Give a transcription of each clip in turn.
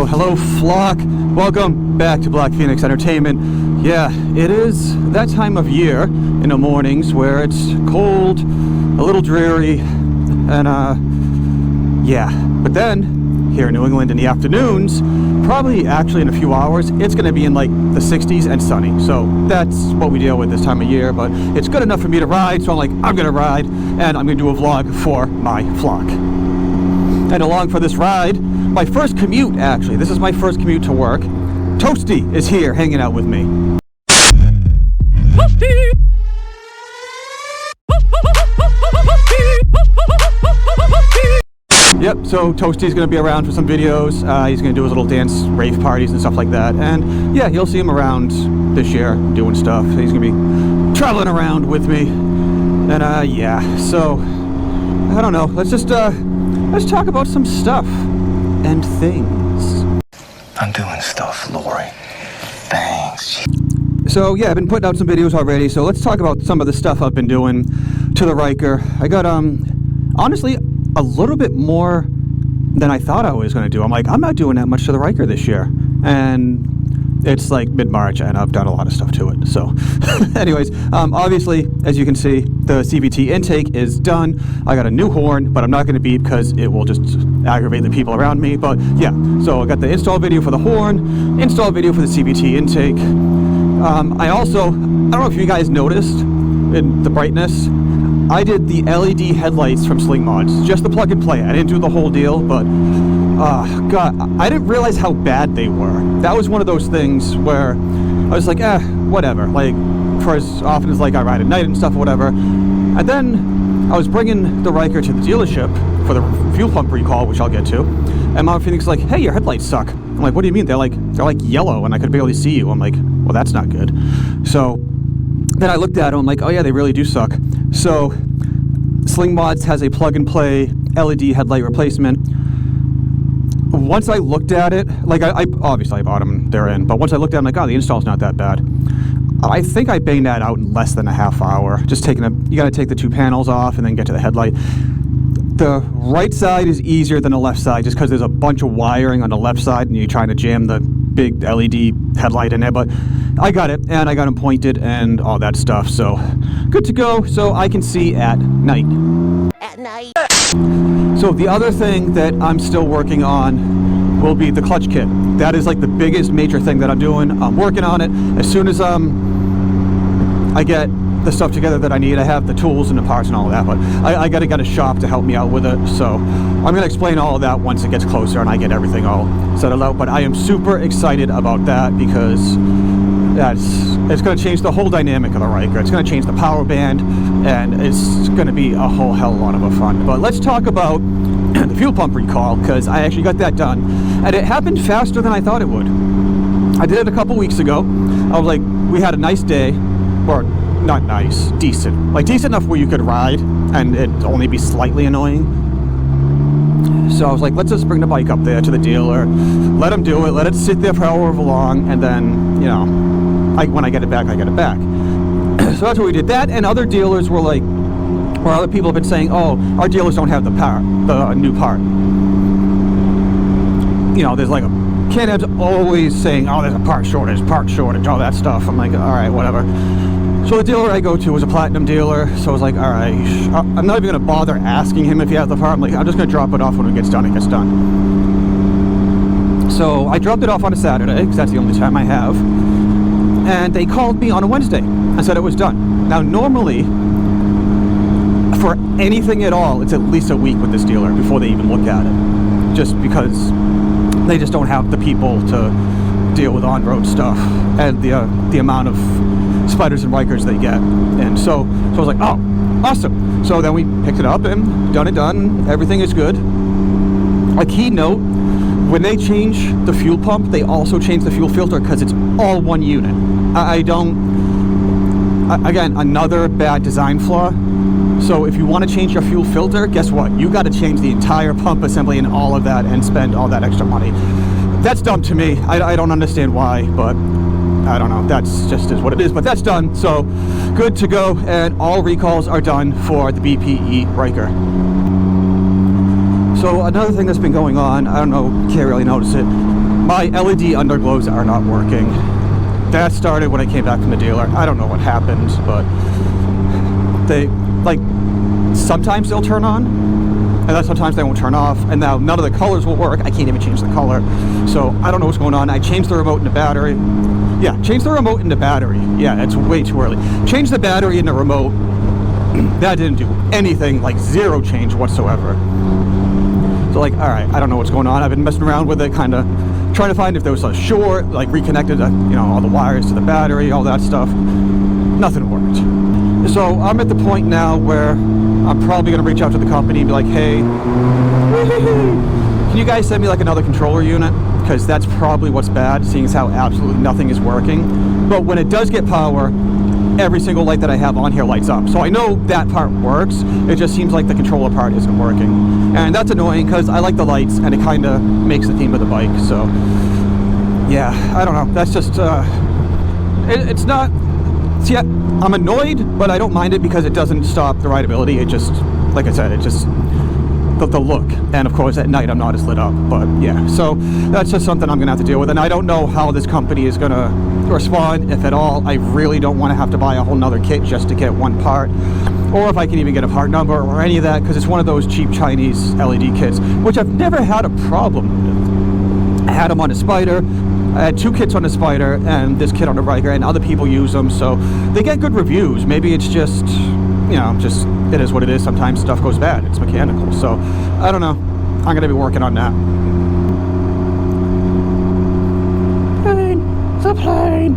Well, hello flock, welcome back to Blackphoenix Entertainment. Yeah, it is that time of year in the mornings where it's cold, a little dreary, and yeah. But then, here in New England in the afternoons, probably actually in a few hours, it's gonna be in like the 60s and sunny. So that's what we deal with this time of year, but it's good enough for me to ride, so I'm like, I'm gonna ride, and I'm gonna do a vlog for my flock. And along for this ride, my first commute, actually. This is my first commute to work. Toasty is here hanging out with me. Yep, so Toasty's going to be around for some videos. He's going to do his little dance rave parties and stuff like that. And yeah, you'll see him around this year doing stuff. He's going to be traveling around with me. And yeah, so I don't know. Let's talk about some stuff and things. I'm doing stuff, Lori. Thanks. So yeah, I've been putting out some videos already, so let's talk about some of the stuff I've been doing to the Ryker. I got honestly a little bit more than I thought I was going to do. I'm like, I'm not doing that much to the Ryker this year, and it's like mid-March and I've done a lot of stuff to it. So anyways, obviously, as you can see, the CVT intake is done. I got a new horn, but I'm not going to beep because it will just aggravate the people around me. But yeah, so I got the install video for the horn, install video for the CVT intake. I don't know if you guys noticed in the brightness, I did the LED headlights from slingmods, just the plug and play. I didn't do the whole deal, but God, I didn't realize how bad they were. That was one of those things where I was like, whatever. Like, for as often as like I ride at night and stuff or whatever. And then I was bringing the Ryker to the dealership for the fuel pump recall, which I'll get to. And Mom Phoenix is like, hey, your headlights suck. I'm like, what do you mean? They're like yellow and I could barely see you. I'm like, well, that's not good. So then I looked at them, I'm like, oh yeah, they really do suck. So slingmods has a plug and play LED headlight replacement. Once I looked at it, like I obviously I bought them, they're in, but once I looked at them, like, oh, the install's not that bad. I think I banged that out in less than a half hour. Just you gotta take the two panels off and then get to the headlight. The right side is easier than the left side just because there's a bunch of wiring on the left side and you're trying to jam the big LED headlight in there, but I got it and I got them pointed and all that stuff, so good to go, so I can see at night. So the other thing that I'm still working on will be the clutch kit. That is like the biggest major thing that I'm doing. I'm working on it. As soon as I get the stuff together that I need, I have the tools and the parts and all of that, but I gotta get a shop to help me out with it, so I'm gonna explain all of that once it gets closer and I get everything all settled out. But I am super excited about that because it's going to change the whole dynamic of the Ryker. It's going to change the power band, and it's going to be a whole hell of a lot of fun. But let's talk about the fuel pump recall, because I actually got that done, and it happened faster than I thought it would. I did it a couple weeks ago. I was like, we had a nice day, or not nice, decent. Like decent enough where you could ride, and it'd only be slightly annoying. So I was like, let's just bring the bike up there to the dealer, let him do it, let it sit there for however long, and then, you know, when I get it back, I get it back. So that's what we did. That, and other dealers were like, or other people have been saying, oh, our dealers don't have the new part. You know, there's like Can Am's always saying, oh, there's a part shortage, all that stuff. I'm like, all right, whatever. So the dealer I go to was a platinum dealer, so I was like, all right, I'm not even going to bother asking him if he has the part. I'm like, I'm just going to drop it off when it gets done. It gets done. So I dropped it off on a Saturday, because that's the only time I have. And they called me on a Wednesday and said it was done. Now, normally, for anything at all, it's at least a week with this dealer before they even look at it. Just because they just don't have the people to deal with on-road stuff and the amount of Spyders and Rykers they get. And so I was like, oh, awesome. So then we picked it up and done. Everything is good. A key note, when they change the fuel pump, they also change the fuel filter because it's all one unit. Again, another bad design flaw. So if you want to change your fuel filter, guess what? You got to change the entire pump assembly and all of that and spend all that extra money. That's dumb to me. I don't understand why, but I don't know. That's just is what it is. But that's done. So good to go. And all recalls are done for the BPE Ryker. So another thing that's been going on, I don't know, can't really notice it. My LED underglows are not working. That started when I came back from the dealer. I don't know what happened, but they, like, sometimes they'll turn on, and then sometimes they won't turn off, and now none of the colors will work. I can't even change the color, so I don't know what's going on. I changed the remote into battery. Yeah, change the remote into battery. Yeah, it's way too early. Change the battery into remote. That didn't do anything, like zero change whatsoever. So like, all right, I don't know what's going on. I've been messing around with it, kind of trying to find if there was a short, like reconnected, all the wires to the battery, all that stuff. Nothing worked. So I'm at the point now where I'm probably going to reach out to the company and be like, hey, can you guys send me like another controller unit? Because that's probably what's bad, seeing as how absolutely nothing is working. But when it does get power, every single light that I have on here lights up. So I know that part works. It just seems like the controller part isn't working. And that's annoying because I like the lights and it kind of makes the theme of the bike. So yeah, I don't know. That's just, it's not, see, I'm annoyed, but I don't mind it because it doesn't stop the rideability. It just, like I said, it just, the look. And of course at night I'm not as lit up, but yeah, so that's just something I'm gonna have to deal with. And I don't know how this company is gonna respond, if at all. I really don't want to have to buy a whole nother kit just to get one part, or if I can even get a part number or any of that, because it's one of those cheap Chinese LED kits, which I've never had a problem with. I had them on a Spyder. I had 2 kits on the Spyder and this kit on the Ryker, and other people use them, so they get good reviews. Maybe it's just, just it is what it is. Sometimes stuff goes bad. It's mechanical. So I don't know. I'm going to be working on that. The plane.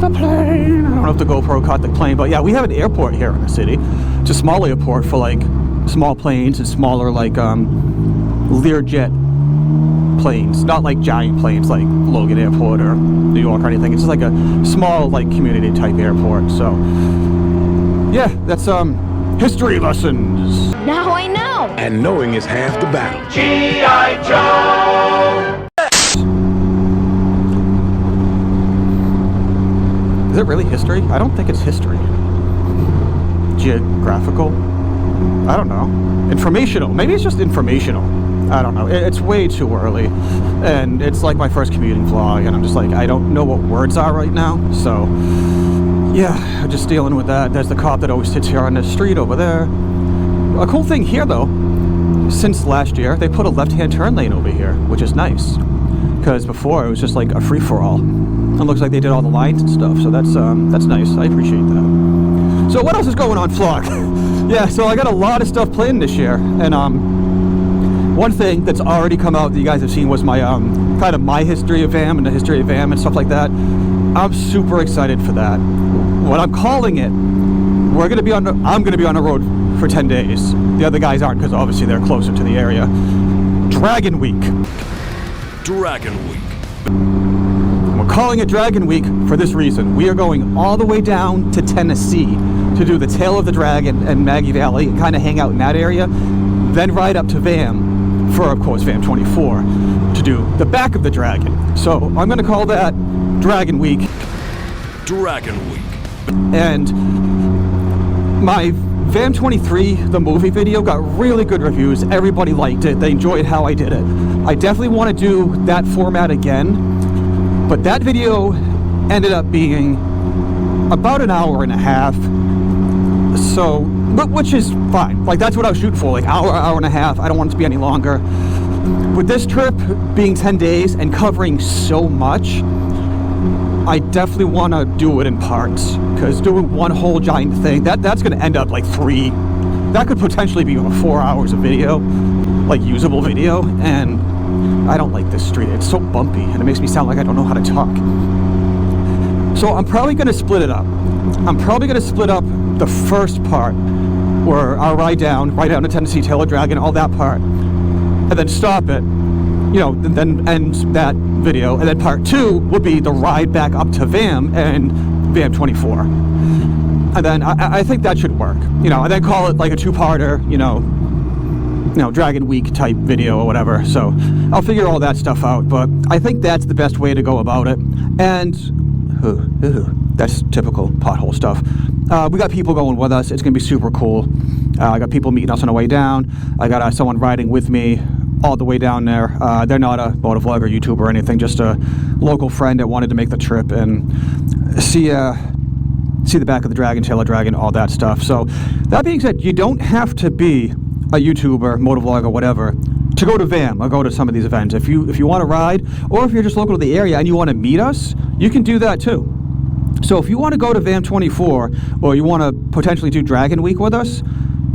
I don't know if the GoPro caught the plane, but yeah, we have an airport here in the city. It's a small airport for like small planes and smaller like Learjet planes, not like giant planes like Logan Airport or New York or anything. It's just like a small like community type airport. So yeah, that's history lessons. Now I know. And knowing is half the battle. G.I. Joe! Is it really history? I don't think it's history. Geographical? I don't know. Informational. Maybe it's just informational. I don't know. It's way too early. And it's like my first commuting vlog, and I'm just like, I don't know what words are right now. So, yeah, just dealing with that. There's the cop that always sits here on the street over there. A cool thing here, though, since last year, they put a left-hand turn lane over here, which is nice. Because before, it was just like a free-for-all. It looks like they did all the lines and stuff, so that's nice. I appreciate that. So what else is going on, vlog? Yeah, so I got a lot of stuff planned this year, and one thing that's already come out that you guys have seen was my kind of my history of VAM and the history of VAM and stuff like that. I'm super excited for that. What I'm calling it, I'm gonna be on the road for 10 days. The other guys aren't, because obviously they're closer to the area. Dragon Week. Dragon Week. We're calling it Dragon Week for this reason. We are going all the way down to Tennessee to do the Tail of the Dragon and Maggie Valley and kind of hang out in that area, then ride up to VAM for, of course, VAM 24 to do the back of the dragon. So I'm going to call that Dragon Week. Dragon Week. And my VAM 23, the movie video, got really good reviews. Everybody liked it. They enjoyed how I did it. I definitely want to do that format again. But that video ended up being about an hour and a half, so, which is fine. Like, that's what I was shooting for, like hour and a half. I don't want it to be any longer. With this trip being 10 days and covering so much, I definitely want to do it in parts, because doing one whole giant thing, that's going to end up like that could potentially be 4 hours of video, like usable video, and I don't like this street. It's so bumpy, and it makes me sound like I don't know how to talk. So I'm probably going to split it up. I'm probably going to split up the first part, where I'll ride down to Tennessee, Tail of Dragon, all that part, and then stop it, then end that video, and then part 2 will be the ride back up to VAM and VAM 24. And then I think that should work, and then call it like a 2-parter, Dragon Week type video or whatever. So I'll figure all that stuff out, but I think that's the best way to go about it. And that's typical pothole stuff. We got people going with us. It's gonna be super cool. I got people meeting us on the way down. I got someone riding with me all the way down there. They're not a motovlog or YouTuber or anything, just a local friend that wanted to make the trip and see the back of the dragon, tail of dragon, all that stuff. So that being said, you don't have to be a YouTuber, motovlog, or whatever to go to VAM or go to some of these events. If you want to ride, or if you're just local to the area and you want to meet us, you can do that too. So if you want to go to VAM 24 or you want to potentially do Dragon Week with us,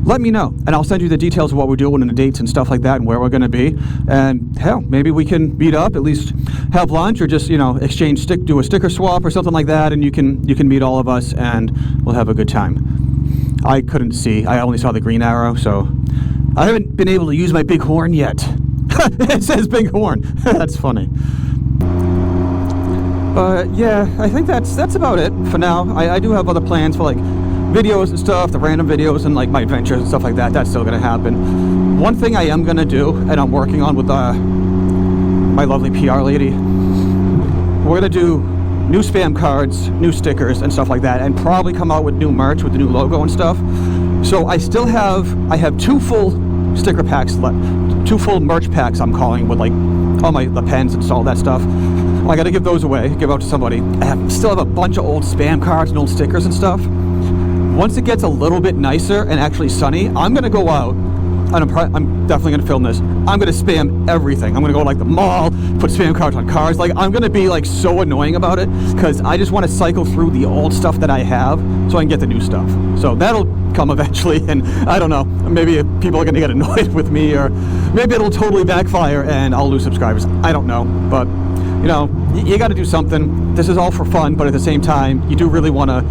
let me know, and I'll send you the details of what we're doing and the dates and stuff like that and where we're going to be. And hell, maybe we can meet up, at least have lunch, or just, you know, do a sticker swap or something like that, and you can meet all of us and we'll have a good time. I couldn't see. I only saw the green arrow, so I haven't been able to use my big horn yet. It says big horn. That's funny. But yeah, I think that's about it for now. I do have other plans for like videos and stuff, the random videos and like my adventures and stuff like that. That's still gonna happen. One thing I am gonna do, and I'm working on with my lovely PR lady, we're gonna do new spam cards, new stickers and stuff like that, and probably come out with new merch with the new logo and stuff. So I have 2 full sticker packs left, 2 full merch packs I'm calling, with like all the pens and all that stuff. I gotta give those away, give out to somebody. I still have a bunch of old spam cards and old stickers and stuff. Once it gets a little bit nicer and actually sunny, I'm gonna go out, and I'm definitely gonna film this. I'm gonna spam everything. I'm gonna go to like the mall, put spam cards on cars. Like, I'm gonna be like so annoying about it, because I just want to cycle through the old stuff that I have so I can get the new stuff. So that'll come eventually, and I don't know, maybe people are gonna get annoyed with me, or maybe it'll totally backfire and I'll lose subscribers. I don't know, but you know, you got to do something. This is all for fun, but at the same time, you do really want to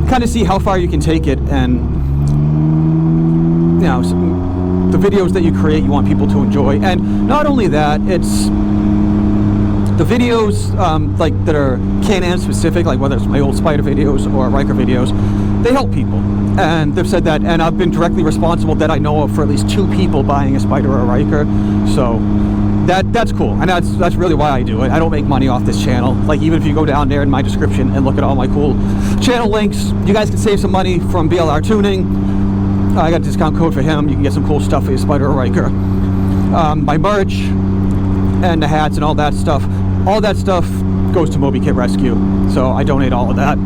kind of see how far you can take it, and you know, the videos that you create, you want people to enjoy. And not only that, it's the videos like that are Can Am specific, like whether it's my old Spyder videos or Ryker videos, they help people, and they've said that, and I've been directly responsible that I know of for at least 2 people buying a Spyder or a Ryker. So that's cool, and that's really why I do it. I don't make money off this channel. Like, even if you go down there in my description and look at all my cool channel links, you guys can save some money from BLRtuning. I got a discount code for him. You can get some cool stuff for your Spyder or Ryker. My merch and the hats and all that stuff goes to Moby Kit Rescue, so I donate all of that.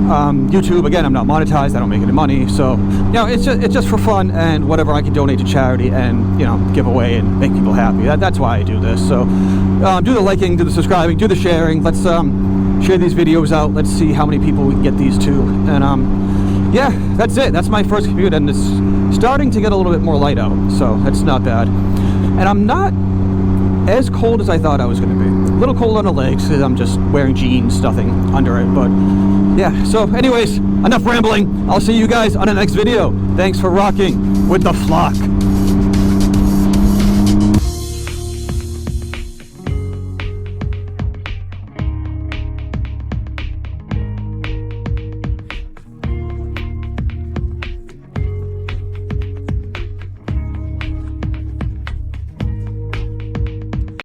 YouTube, again, I'm not monetized, I don't make any money, so you know, it's just for fun, and whatever I can donate to charity and, you know, give away and make people happy. That's why I do this. So do the liking, do the subscribing, do the sharing. Let's share these videos out. Let's see how many people we can get these to. And yeah, that's it. That's my first commute, and it's starting to get a little bit more light out, so that's not bad. And I'm not as cold as I thought I was going to be. A little cold on the legs because I'm just wearing jeans, nothing under it. But yeah, so anyways, enough rambling. I'll see you guys on the next video. Thanks for rocking with the flock.